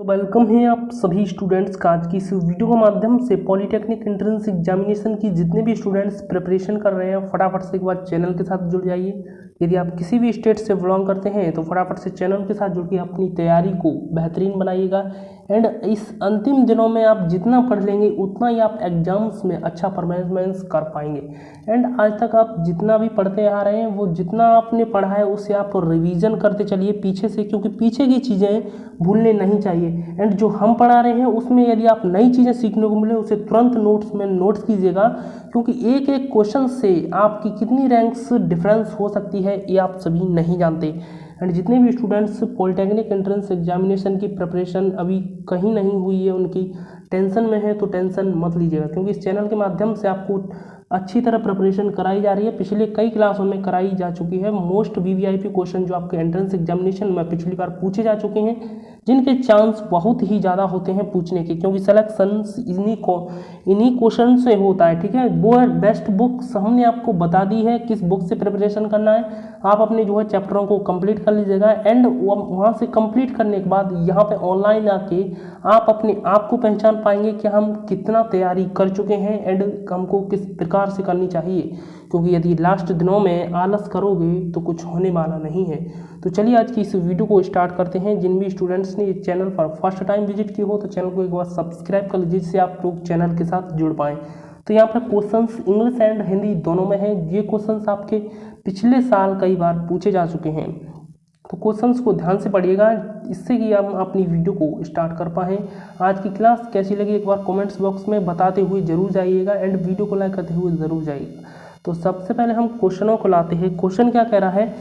तो वेलकम है आप सभी स्टूडेंट्स का आज की इस वीडियो के माध्यम से पॉलीटेक्निक एंट्रेंस एग्जामिनेशन की जितने भी स्टूडेंट्स प्रिपरेशन कर रहे हैं फटाफट से एक बार चैनल के साथ जुड़ जाइए। यदि आप किसी भी स्टेट से बिलोंग करते हैं तो फटाफट से चैनल के साथ जुड़ के अपनी तैयारी को बेहतरीन बनाइएगा। एंड इस अंतिम दिनों में आप जितना पढ़ लेंगे उतना ही आप एग्जाम्स में अच्छा परफॉर्मेंस कर पाएंगे। एंड आज तक आप जितना भी पढ़ते आ रहे हैं वो जितना आपने पढ़ा है उसे आप रिवीजन करते चलिए पीछे से, क्योंकि पीछे की चीज़ें भूलने नहीं चाहिए। एंड जो हम पढ़ा रहे हैं उसमें यदि आप नई चीज़ें सीखने को मिले उसे तुरंत नोट्स में नोट्स कीजिएगा, क्योंकि एक एक क्वेश्चन से आपकी कितनी रैंक्स डिफरेंस हो सकती है ये आप सभी नहीं जानते। एंड जितने भी स्टूडेंट्स पॉलीटेक्निक एंट्रेंस एग्जामिनेशन की प्रिपरेशन अभी कहीं नहीं हुई है, उनकी टेंशन में है, तो टेंशन मत लीजिएगा, क्योंकि इस चैनल के माध्यम से आपको अच्छी तरह प्रिपरेशन कराई जा रही है। पिछले कई क्लासों में कराई जा चुकी है। मोस्ट वीवीआईपी क्वेश्चन जो आपके एंट्रेंस एग्जामिनेशन में पिछली बार पूछे जा चुके हैं, जिनके चांस बहुत ही ज़्यादा होते हैं पूछने के, क्योंकि सिलेक्शन इन्हीं क्वेश्चन से होता है। ठीक है, वो बेस्ट बुक्स हमने आपको बता दी है किस बुक से प्रिपरेशन करना है। आप अपने जो है चैप्टरों को कंप्लीट कर लीजिएगा। एंड वहाँ से कंप्लीट करने के बाद यहाँ पे ऑनलाइन आके आप अपने आप को पहचान पाएंगे कि हम कितना तैयारी कर चुके हैं एंड हमको किस प्रकार से करनी चाहिए, क्योंकि यदि लास्ट दिनों में आलस करोगे तो कुछ होने वाला नहीं है। तो चलिए आज की इस वीडियो को स्टार्ट करते हैं। जिन भी स्टूडेंट्स ने इस चैनल पर फर्स्ट टाइम विजिट की हो तो चैनल को एक बार सब्सक्राइब कर लीजिए, जिससे आप लोग चैनल के साथ जुड़ पाएँ। तो यहाँ पर क्वेश्चंस इंग्लिश एंड हिंदी दोनों में है। ये क्वेश्चंस आपके पिछले साल कई बार पूछे जा चुके हैं, तो क्वेश्चंस को ध्यान से पढ़िएगा, इससे कि हम अपनी वीडियो को स्टार्ट कर पाएँ। आज की क्लास कैसी लगी एक बार कमेंट्स बॉक्स में बताते हुए जरूर जाइएगा एंड वीडियो को लाइक करते हुए ज़रूर जाइएगा। तो सबसे पहले हम क्वेश्चनों को लाते हैं। क्वेश्चन क्या कह रहा है,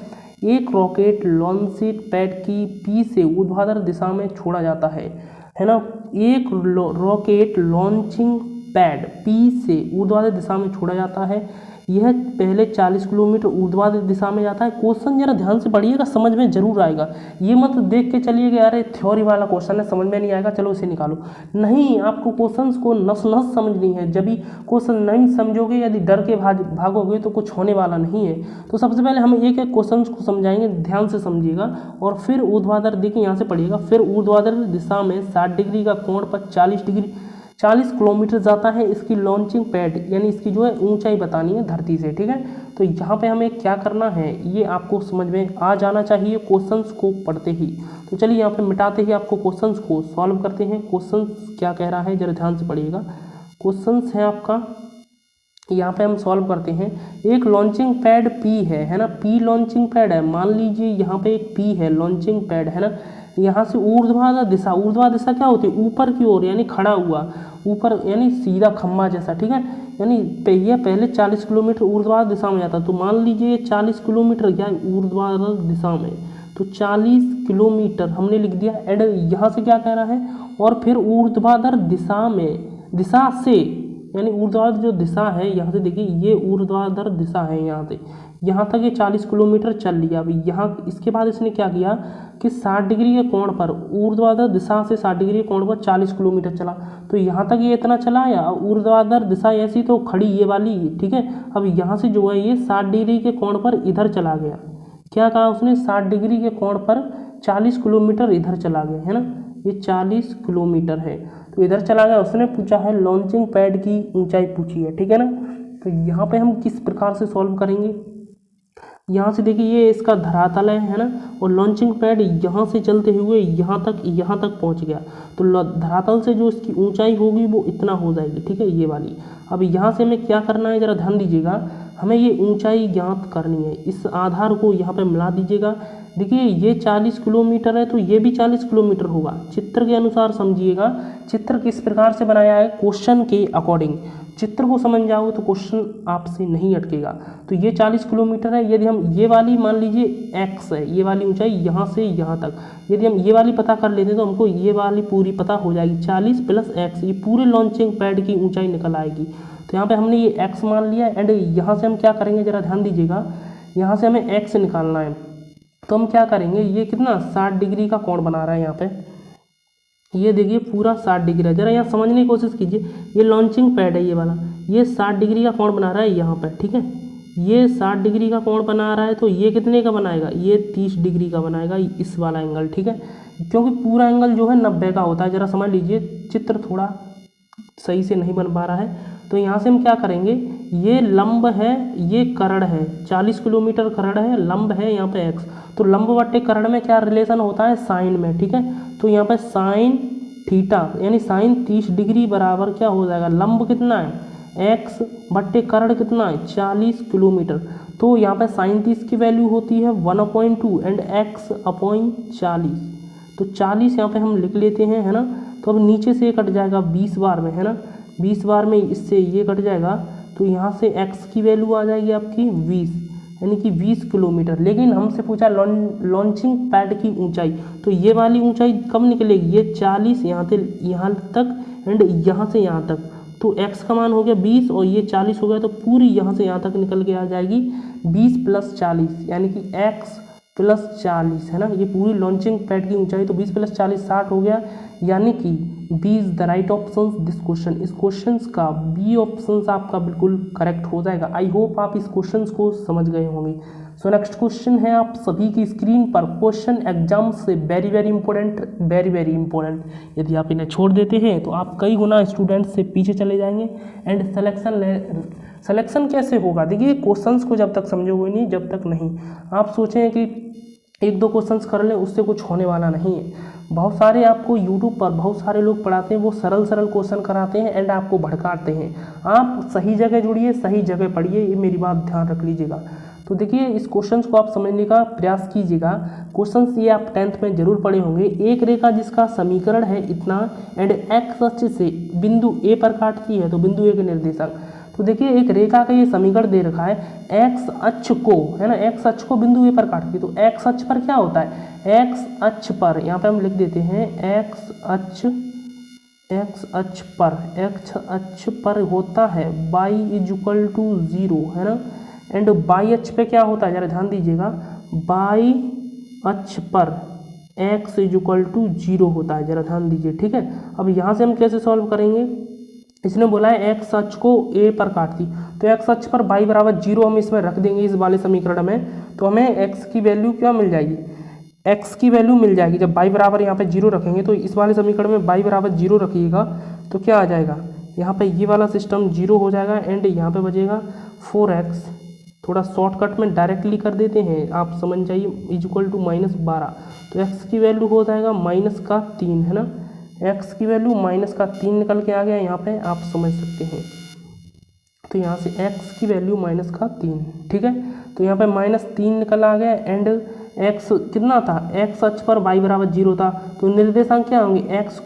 एक रॉकेट लॉन्चिंग पैड की पी से ऊर्ध्वाधर दिशा में छोड़ा जाता है ना। एक रॉकेट लॉन्चिंग पैड पी से ऊर्ध्वाधर दिशा में छोड़ा जाता है। यह पहले 40 किलोमीटर ऊर्ध्वाधर दिशा में जाता है। क्वेश्चन जरा ध्यान से पढ़िएगा, समझ में जरूर आएगा। ये मत देख के चलिएगा यार थ्योरी वाला क्वेश्चन है, समझ में नहीं आएगा, चलो इसे निकालो। नहीं, आपको क्वेश्चंस को नस नस समझनी है। जब भी क्वेश्चन नहीं समझोगे, यदि डर के भागोगे तो कुछ होने वाला नहीं है। तो सबसे पहले हम एक एक क्वेश्चन को समझाएंगे, ध्यान से समझिएगा। और फिर ऊर्ध्वाधर, देखिए यहाँ से पढ़िएगा, फिर ऊर्ध्वाधर दिशा में 60 डिग्री का कोण पर 40 किलोमीटर जाता है। इसकी लॉन्चिंग पैड यानी इसकी जो है ऊंचाई बतानी है धरती से। ठीक है, तो यहाँ पे हमें क्या करना है ये आपको समझ में आ जाना चाहिए क्वेश्चंस को पढ़ते ही। तो चलिए यहाँ पे मिटाते ही आपको क्वेश्चंस को सॉल्व करते हैं। क्वेश्चंस क्या कह रहा है जरा ध्यान से पढ़िएगा। क्वेश्चंस है आपका, यहाँ पे हम सॉल्व करते हैं। एक लॉन्चिंग पैड पी है ना, पी लॉन्चिंग पैड है। मान लीजिए यहाँ पे एक पी है, लॉन्चिंग पैड है ना। यहाँ से ऊर्ध्वाधर दिशा क्या होती है, ऊपर की ओर, यानी खड़ा हुआ ऊपर, यानी सीधा खम्बा जैसा। ठीक है, यानी ये पहले 40 किलोमीटर ऊर्ध्वाधर दिशा में जाता है। तो मान लीजिए 40 किलोमीटर क्या है ऊर्ध्वाधर दिशा में, तो 40 किलोमीटर हमने लिख दिया। एंड यहाँ से क्या कह रहा है, और फिर ऊर्ध्वाधर दिशा से, यानी ऊर्ध्वाधर जो दिशा है, यहाँ से देखिए ये ऊर्ध्वाधर दिशा है, यहाँ से यहाँ तक ये 40 किलोमीटर चल लिया। अभी यहाँ इसके बाद इसने क्या किया कि 60 डिग्री के कोण पर, ऊर्ध्वाधर दिशा से 60 डिग्री के कोण पर 40 किलोमीटर चला। तो यहाँ तक ये इतना चला या ऊर्ध्वाधर दिशा ऐसी तो खड़ी ये वाली। ठीक है, अब यहाँ से जो है ये 60 डिग्री के कोण पर इधर चला गया। क्या कहा उसने, 60 डिग्री के कोण पर 40 किलोमीटर इधर चला गया, है ना। ये 40 किलोमीटर है तो इधर चला गया। उसने पूछा है लॉन्चिंग पैड की ऊंचाई पूछी है। ठीक है ना, तो यहाँ पे हम किस प्रकार से सॉल्व करेंगे, यहाँ से देखिए ये इसका धरातल है ना, और लॉन्चिंग पैड यहाँ से चलते हुए यहाँ तक पहुँच गया। तो धरातल से जो इसकी ऊंचाई होगी वो इतना हो जाएगी। ठीक है, ये वाली। अब यहाँ से हमें क्या करना है जरा ध्यान दीजिएगा, हमें ये ऊंचाई ज्ञात करनी है। इस आधार को यहाँ पे मिला दीजिएगा। देखिए ये 40 किलोमीटर है तो ये भी 40 किलोमीटर होगा। चित्र के अनुसार समझिएगा, चित्र किस प्रकार से बनाया है क्वेश्चन के अकॉर्डिंग। चित्र को समझ जाओगे तो क्वेश्चन आपसे नहीं अटकेगा। तो ये 40 किलोमीटर है। यदि हम ये वाली मान लीजिए x है, ये वाली ऊंचाई यहाँ से यहाँ तक, यदि हम ये वाली पता कर लेते तो हमको ये वाली पूरी पता हो जाएगी। 40 + x, ये पूरे लॉन्चिंग पैड की ऊंचाई निकल आएगी। तो यहाँ पे हमने ये x मान लिया। एंड यहाँ से हम क्या करेंगे जरा ध्यान दीजिएगा, यहाँ से हमें x निकालना है। तो हम क्या करेंगे, ये कितना 60 डिग्री का कोण बना रहा है यहाँ पे, ये देखिए पूरा 60 डिग्री है। जरा यहाँ समझने की कोशिश कीजिए, ये लॉन्चिंग पैड है ये वाला, ये 60 डिग्री का कोण बना रहा है यहाँ पर। ठीक है, ये 60 डिग्री का कोण बना रहा है तो ये कितने का बनाएगा, ये 30 डिग्री का बनाएगा इस वाला एंगल। ठीक है, क्योंकि पूरा एंगल जो है 90 का होता है। ज़रा समझ लीजिए, चित्र थोड़ा सही से नहीं बन पा रहा है। तो यहाँ से हम क्या करेंगे, ये लंब है, ये करण है, 40 किलोमीटर करण है, लंब है यहाँ पे x। तो लंब बट्टे करण में क्या रिलेशन होता है, साइन में, ठीक है। तो यहाँ पे साइन थीटा यानी साइन 30 डिग्री बराबर क्या हो जाएगा, लंब कितना है x बट्टे करण कितना है 40 किलोमीटर। तो यहाँ पे साइन 30 की वैल्यू होती है 1/2 एंड x/40। तो 40 यहाँ पे हम लिख लेते हैं, है ना। तो अब नीचे से ये कट जाएगा 20 बार में, है ना, 20 बार में इससे ये कट जाएगा। तो यहाँ से x की वैल्यू आ जाएगी आपकी 20, यानी कि 20 किलोमीटर। लेकिन हमसे पूछा लॉन्चिंग पैड की ऊंचाई, तो ये वाली ऊंचाई कब निकलेगी, ये 40 यहाँ से यहाँ तक एंड यहाँ से यहाँ तक। तो x का मान हो गया 20 और ये 40 हो गया, तो पूरी यहाँ से यहाँ तक निकल के आ जाएगी 20 + 40 यानी कि x + 40, है ना। ये पूरी लॉन्चिंग पैड की ऊंचाई, तो 20 + 40 60 हो गया, यानी कि B is the right option this question. इस क्वेश्चन का बी ऑप्शन आपका बिल्कुल करेक्ट हो जाएगा। आई होप आप इस क्वेश्चन को समझ गए होंगे। सो नेक्स्ट क्वेश्चन है आप सभी की स्क्रीन पर, क्वेश्चन एग्जाम से वेरी वेरी इंपॉर्टेंट। यदि आप इन्हें छोड़ देते हैं तो आप कई गुना स्टूडेंट से पीछे चले जाएंगे। एंड सिलेक्शन कैसे होगा, देखिए क्वेश्चंस को जब तक समझोगे नहीं, जब तक नहीं आप सोचें कि 1-2 क्वेश्चंस कर लें, उससे कुछ होने वाला नहीं है। बहुत सारे आपको यूट्यूब पर बहुत सारे लोग पढ़ाते हैं, वो सरल क्वेश्चन कराते हैं एंड आपको भड़काते हैं। आप सही जगह जुड़िए, सही जगह पढ़िए, ये मेरी बात ध्यान रख लीजिएगा। तो देखिए इस क्वेश्चंस को आप समझने का प्रयास कीजिएगा। क्वेश्चंस ये आप 10th में जरूर पढ़े होंगे। एक रेखा जिसका समीकरण है इतना एंड x अक्ष से बिंदु A पर काटती है, तो बिंदु A के निर्देशांक। तो देखिए एक रेखा का ये समीकरण दे रखा है, x अक्ष को, है ना, x अक्ष को बिंदु A पर काटती है। तो x अक्ष पर क्या होता है, x अक्ष पर यहाँ पे हम लिख देते हैं x अक्ष पर होता है y = 0, है ना। एंड y अक्ष पे क्या होता है, जरा ध्यान दीजिएगा, y अक्ष पर x = 0 होता है, जरा ध्यान दीजिए, ठीक है। अब यहाँ से हम कैसे सॉल्व करेंगे, इसने बोला है x अक्ष को A पर काटती, तो x अक्ष पर y = 0 हम इसमें रख देंगे इस वाले समीकरण में। तो हमें x की वैल्यू क्या मिल जाएगी, x की वैल्यू मिल जाएगी। जब y बराबर यहाँ पे 0 रखेंगे, तो इस वाले समीकरण में y = 0 रखिएगा तो क्या आ जाएगा, यहाँ पे ये वाला सिस्टम 0 हो जाएगा एंड यहाँ पे बचेगा 4x। थोड़ा शॉर्टकट में डायरेक्टली कर देते हैं, आप समझ जाइए, = -12। तो x की वैल्यू हो जाएगा -3, है ना। x की वैल्यू -3 निकल के आ गया, यहाँ पे आप समझ सकते हैं। तो यहाँ से x की वैल्यू -3, ठीक है। तो यहाँ पे -3 निकल आ गया एंड x कितना था, x अक्ष पर y = 0 था, तो निर्देशांक क्या होंगे x,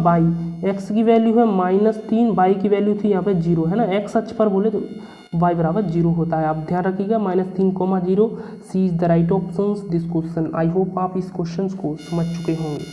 y। x की वैल्यू है -3, y की वैल्यू थी यहाँ पे 0, है ना। x अक्ष पर बोले तो y = 0 होता है, आप ध्यान रखिएगा, -3, 0। C is the right option this question. I hope आप इस क्वेश्चन को समझ चुके होंगे।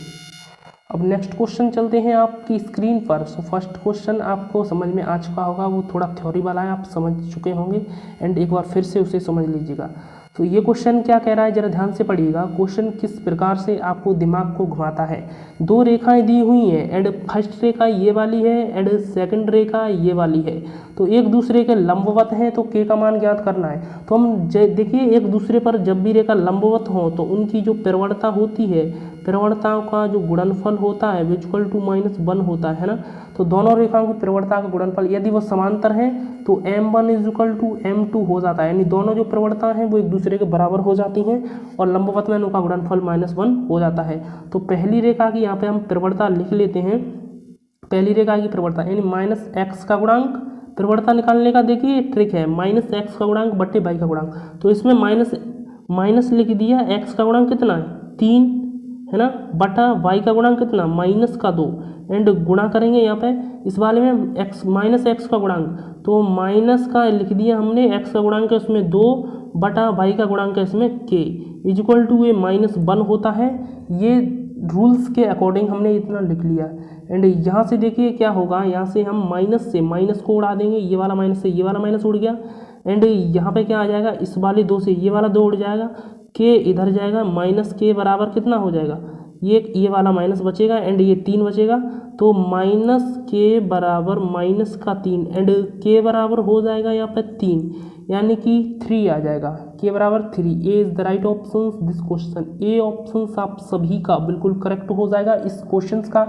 अब नेक्स्ट क्वेश्चन चलते हैं आपकी स्क्रीन पर। सो फर्स्ट क्वेश्चन आपको समझ में आ चुका होगा, वो थोड़ा थ्योरी वाला है, आप समझ चुके होंगे एंड एक बार फिर से उसे समझ लीजिएगा। तो ये क्वेश्चन क्या कह रहा है, जरा ध्यान से पढ़िएगा। क्वेश्चन किस प्रकार से आपको दिमाग को घुमाता है। 2 रेखाएं दी हुई हैं एंड फर्स्ट रेखा ये वाली है एंड सेकंड रेखा ये वाली है, तो एक दूसरे के लंबवत हैं, तो k का मान ज्ञात करना है। तो हम देखिए एक दूसरे पर जब भी रेखा लंबवत हो तो उनकी जो प्रवणता होती है, प्रवणताओं का जो गुणनफल होता है = -1 होता है ना। तो दोनों रेखाओं की प्रवणता का गुणनफल यदि वो समांतर है तो m1 = m2 हो जाता है, यानी दोनों जो प्रवणता हैं वो एक दूसरे के बराबर हो जाती हैं और लंबवत में उनका गुणनफल -1 हो जाता है। तो पहली रेखा की यहाँ पे हम प्रवणता लिख लेते हैं। पहली रेखा की प्रवणता यानी -x का गुणांक, प्रवणता निकालने का देखिए ट्रिक है, -x का गुणांक बट्टे y का गुणांक। तो इसमें माइनस लिख दिया, x का गुणांक कितना है 3, है ना, बटा y का गुणांक कितना -2 एंड गुणा करेंगे यहाँ पे इस वाले में -x का गुणांक, तो माइनस का लिख दिया हमने, x का गुणांक है उसमें 2 बटा y का गुणांक है इसमें k = ये -1 होता है। ये रूल्स के अकॉर्डिंग हमने इतना लिख लिया एंड यहाँ से देखिए क्या होगा, यहाँ से हम माइनस से माइनस को उड़ा देंगे, ये वाला माइनस से ये वाला माइनस उड़ गया एंड यहाँ पे क्या आ जाएगा, इस वाले 2 से ये वाला 2 उड़ जाएगा, k इधर जाएगा, -k बराबर कितना हो जाएगा, ये वाला माइनस बचेगा एंड ये 3 बचेगा, तो -k = -3 एंड k बराबर हो जाएगा यहाँ पे 3, यानी कि 3 आ जाएगा, के बराबर 3। A is the right option this question. A option आप सभी का बिल्कुल करेक्ट हो जाएगा, इस क्वेश्चन का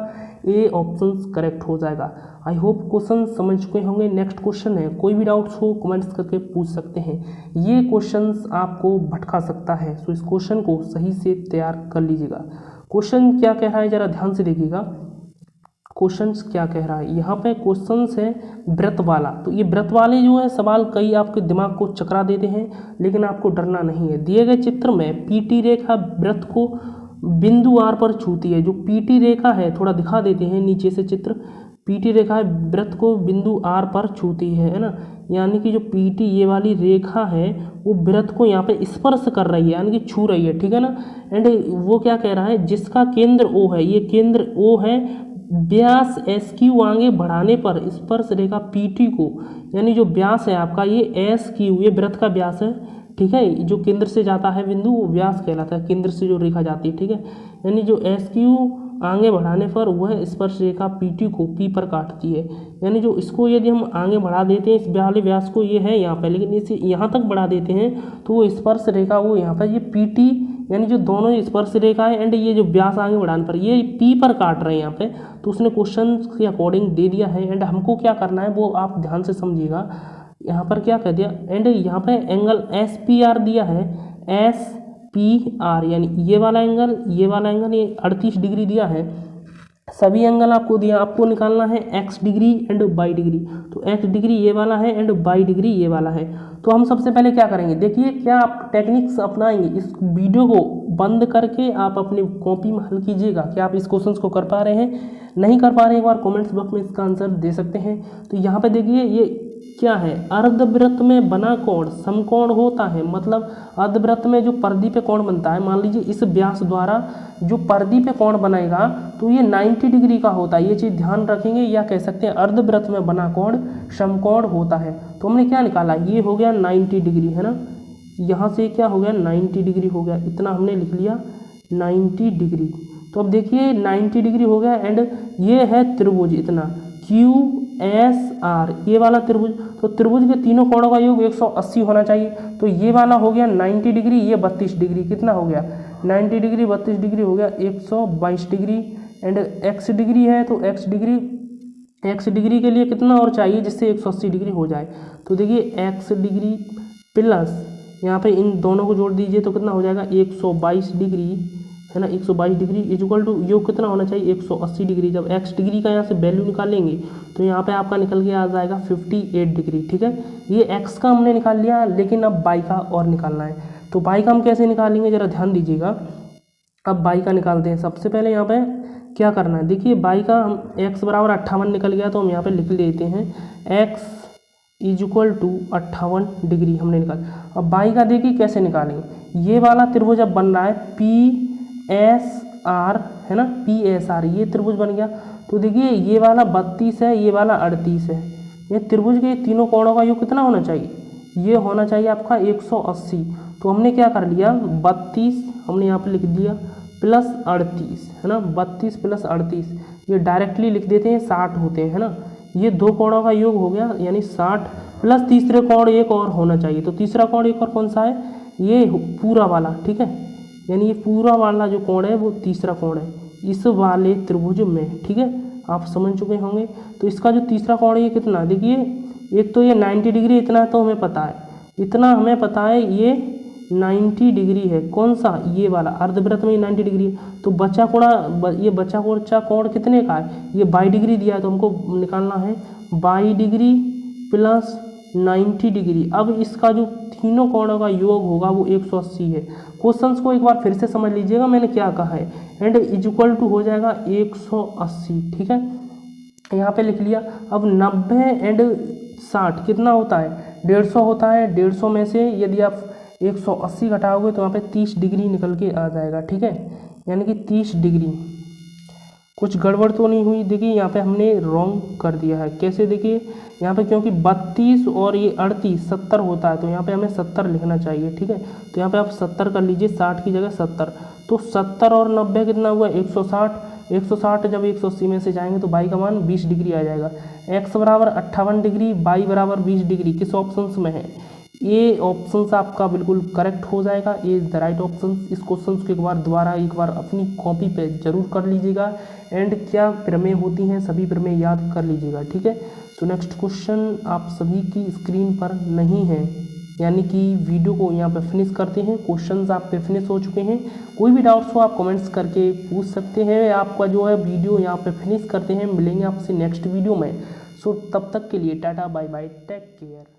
ए ऑप्शन करेक्ट हो जाएगा। आई होप क्वेश्चन समझ चुके होंगे। नेक्स्ट क्वेश्चन है, कोई भी डाउट्स हो कमेंट्स करके पूछ सकते हैं। ये क्वेश्चंस आपको भटका सकता है, तो इस क्वेश्चन को सही से तैयार कर लीजिएगा। क्वेश्चन क्या कह रहा है जरा ध्यान से देखिएगा। क्वेश्चंस क्या कह रहा है यहाँ पे, क्वेश्चंस है व्रत वाला। तो ये व्रत वाले जो है सवाल कई आपके दिमाग को चकरा देते हैं, लेकिन आपको डरना नहीं है। दिए गए चित्र में पीटी रेखा व्रत को बिंदु आर पर छूती है। जो पीटी रेखा है, थोड़ा दिखा देते हैं नीचे से चित्र। पीटी रेखा व्रत को बिंदु आर पर छूती है ना, यानी कि जो पीटी ये वाली रेखा है वो व्रत को यहाँ पे स्पर्श कर रही है, यानी कि छू रही है, ठीक है ना। एंड वो क्या कह रहा है, जिसका केंद्र ओ है, ये केंद्र ओ है, व्यास एस क्यू आगे बढ़ाने पर स्पर्श रेखा पीटी को, यानी जो व्यास है आपका ये एस क्यू, ये व्रत का व्यास है, ठीक है। जो केंद्र से जाता है बिंदु वो व्यास कहलाता है, केंद्र से जो रेखा जाती है, ठीक है। यानी जो एस क्यू आगे बढ़ाने पर वह स्पर्श रेखा पीटी को पी पर काटती है। यानी जो इसको यदि हम आगे बढ़ा देते हैं, इस वाले व्यास को, ये है यहाँ पर, लेकिन इसे यहाँ तक बढ़ा देते हैं तो वो स्पर्श रेखा वो यहाँ पर ये पीटी, यानी जो दोनों स्पर्श रेखा है एंड ये जो व्यास आगे बढ़ाने पर ये पी पर काट रहे हैं यहाँ पे। तो उसने क्वेश्चन के अकॉर्डिंग दे दिया है एंड हमको क्या करना है वो आप ध्यान से समझिएगा। यहाँ पर क्या कह दिया, एंड यहाँ पे एंगल एस पी आर दिया है, एस पी आर, यानी ये वाला एंगल, ये वाला एंगल, ये 38 डिग्री दिया है। सभी एंगल आपको दिया, आपको निकालना है X degree and Y degree. तो एक्स डिग्री ये वाला है एंड वाई डिग्री ये वाला है। तो हम सबसे पहले क्या करेंगे, देखिए क्या आप टेक्निक्स अपनाएंगे। इस वीडियो को बंद करके आप अपनी कॉपी में हल कीजिएगा। क्या आप इस क्वेश्चन को कर पा रहे हैं, नहीं कर पा रहे हैं, एक बार कमेंट्स बॉक्स में इसका आंसर दे सकते हैं। तो यहाँ पे देखिए ये क्या है, अर्धवृत्त में बना कोण समकोण होता है। मतलब अर्धवृत्त में जो परिधि पे कोण बनता है, मान लीजिए इस व्यास द्वारा जो परिधि पे कोण बनेगा तो ये 90 डिग्री का होता है। ये चीज़ ध्यान रखेंगे, या कह सकते हैं अर्धवृत्त में बना कोण समकोण होता है। तो हमने क्या निकाला, ये हो गया 90 डिग्री, है ना। यहाँ से क्या हो गया 90 डिग्री हो गया, इतना हमने लिख लिया 90 डिग्री। तो अब देखिए 90 डिग्री हो गया एंड ये है त्रिभुज इतना क्यू एस आर, ये वाला त्रिभुज। तो त्रिभुज के तीनों कोणों का योग 180 होना चाहिए। तो ये वाला हो गया 90 डिग्री, ये 32 डिग्री, कितना हो गया 90 डिग्री 32 डिग्री हो गया 122 डिग्री। एंड एक्स डिग्री है तो एक्स डिग्री के लिए कितना और चाहिए जिससे 180 डिग्री हो जाए। तो देखिए एक्स डिग्री प्लस यहाँ पे इन दोनों को जोड़ दीजिए तो कितना हो जाएगा 122 डिग्री, है ना। 122 डिग्री इक्वल टू योग कितना होना चाहिए 180 डिग्री। जब एक्स डिग्री का यहाँ से वैल्यू निकालेंगे तो यहाँ पे आपका निकल के आ जाएगा 58 डिग्री, ठीक है। ये एक्स का हमने निकाल लिया, लेकिन अब वाई का और निकालना है। तो वाई का हम कैसे निकालेंगे जरा ध्यान दीजिएगा। अब वाई का निकालते हैं। सबसे पहले यहाँ पे क्या करना है, देखिए वाई का हम एक्स बराबर 58 निकल गया तो हम यहाँ पे लिख लेते हैं X is equal to 58 degree हमने निकाला। अब वाई का देखिए कैसे निकालेंगे, ये वाला त्रिभुज अब बन रहा है पी एस आर, है ना, पी एस आर, ये त्रिभुज बन गया। तो देखिए ये वाला 32 है, ये वाला 38 है। ये त्रिभुज के तीनों कोणों का योग कितना होना चाहिए, ये होना चाहिए आपका 180। तो हमने क्या कर लिया 32 हमने यहाँ पे लिख दिया प्लस 38, है ना। 32 प्लस 38 ये डायरेक्टली लिख देते हैं 60 होते हैं, है ना। ये दो कोणों का योग हो गया, यानी 60 प्लस तीसरे कोण एक और होना चाहिए। तो तीसरा कोण एक और कौन सा है, ये पूरा वाला, ठीक है। यानी ये पूरा वाला जो कोण है वो तीसरा कोण है इस वाले त्रिभुज में, ठीक है। आप समझ चुके होंगे। तो इसका जो तीसरा कोण है ये कितना, देखिए एक तो ये 90 डिग्री, इतना तो हमें पता है, इतना हमें पता है ये 90 डिग्री है। कौन सा, ये वाला अर्धवृत्त में 90 डिग्री। तो बचा कोण, ये बचा कोण कितने का है, ये 22 डिग्री दिया है। तो हमको निकालना है 22 डिग्री प्लस 90 डिग्री। अब इसका जो तीनों कोणों का योग होगा वो 180 है। क्वेश्चंस को एक बार फिर से समझ लीजिएगा मैंने क्या कहा है। एंड इज इक्वल टू हो जाएगा 180, ठीक है। यहाँ पे लिख लिया। अब 90 एंड 60 कितना होता है 150 होता है। 150 में से यदि आप 180 घटाओगे तो यहाँ पे 30 डिग्री निकल के आ जाएगा, ठीक है। यानी कि 30 डिग्री। कुछ गड़बड़ तो नहीं हुई, देखिए यहाँ पे हमने रॉन्ग कर दिया है। कैसे, देखिए यहाँ पे क्योंकि 32 और ये 38 70 होता है तो यहाँ पे हमें 70 लिखना चाहिए, ठीक है। तो यहाँ पे आप 70 कर लीजिए, 60 की जगह 70। तो 70 और 90 कितना हुआ 160। 160 जब 180 में से जाएंगे तो वाई का मान 20 डिग्री आ जाएगा। एक्स बराबर 58 डिग्री, वाई बराबर 20 डिग्री किस ऑप्शन में है, ये ऑप्शंस आपका बिल्कुल करेक्ट हो जाएगा। A is the right option. इस क्वेश्चन को एक बार अपनी कॉपी पे जरूर कर लीजिएगा एंड क्या प्रमेय होती हैं सभी प्रमेय याद कर लीजिएगा, ठीक है। तो नेक्स्ट क्वेश्चन आप सभी की स्क्रीन पर नहीं है, यानी कि वीडियो को यहाँ पे फिनिश करते हैं। क्वेश्चंस आप पे फिनिश हो चुके हैं। कोई भी डाउट्स हो आप कमेंट्स करके पूछ सकते हैं। आपका जो है वीडियो यहाँ पे फिनिश करते हैं। मिलेंगे आपसे नेक्स्ट वीडियो में। सो तब तक के लिए tata bye bye, take care.